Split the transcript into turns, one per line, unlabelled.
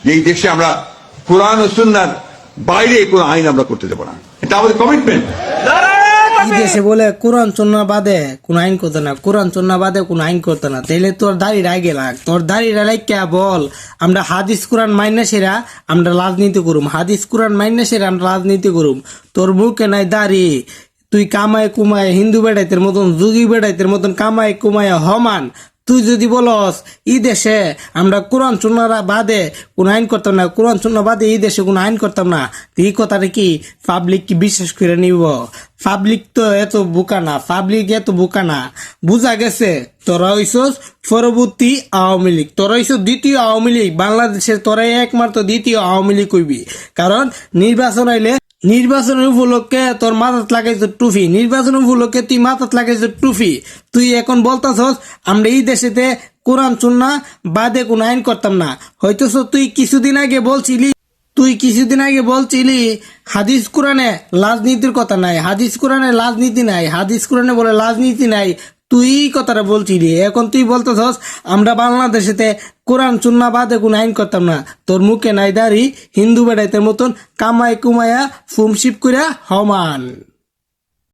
যে এই দেশে আমরা কোরআন ও সুন্নাহর বাইরে কোনো আইন আমরা করতে দেব না, এটা আমাদের কমিটমেন্ট।
এই দেশে বলে কোরআন চন্না বাদে কোন আইন করতে না, কোরআন চন্না বাদে কোন আইন করতে না, তাইলে তোর দাড়ি রাগে লাগ, তোর দাড়ি রাইকা বল আমরা হাদিস কোরআন মাইনা সেরা আমরা রাজনীতি করুম, হাদিস কোরআন মাইনা সেরা আমরা রাজনীতি করুম। তোর মুখে নাই দাড়ি, তুই কামায় কুমায় হিন্দু বেড়াইতের মতন যুগী বেড়াইতের মতন কামায় কুমায় হমান। তুই যদি বলস এই দেশে আমরা কোরআন সুন্নাহর বাদে কোন আইন করতাম না, কোরআন সুন্নাহ বাদে এই দেশে কোন আইন করতাম না, এই কথাটা কি পাবলিক কি বিশ্বাস করে নিব? পাবলিক তো এত বোকা না, পাবলিক এত বোকা না। বুঝা গেছে তোরা হইছস পরবর্তী আওয়ামী লীগ, তোরা হইছস দ্বিতীয় আওয়ামী লীগ বাংলাদেশের, তোরাই একমাত্র দ্বিতীয় আওয়ামী লীগ কইবি। কারণ নির্বাচন আইলে নির্বাচনের উপলক্ষে তোর মাথাত লাগাইছ টুফি, নির্বাচন উপলক্ষে তুই মাথাত লাগাইছ টুফি। তুই এখন বলতাছস আমরা এই দেশেতে কোরআন সুন্নাহ বাদে কোন আইন করতাম না। হয়তো তুই কিছুদিন আগে বলছিলি হাদিস কোরআনে রাজনীতির কথা নাই, হাদিস কোরআনে রাজনীতি নাই, হাদিস কোরআনে বলে রাজনীতি নাই, তুই এই কথাটা বলছিলি। এখন তুই বলতেছস আমরা বাংলাদেশেতে কোরআন সুন্নাহ বাদে কোন আইন করতাম না। তোর মুখে নাই দাড়ি, হিন্দু বেড়াইতের মতন কামাই কুমায়া ফুমশিপ কইরা হমান।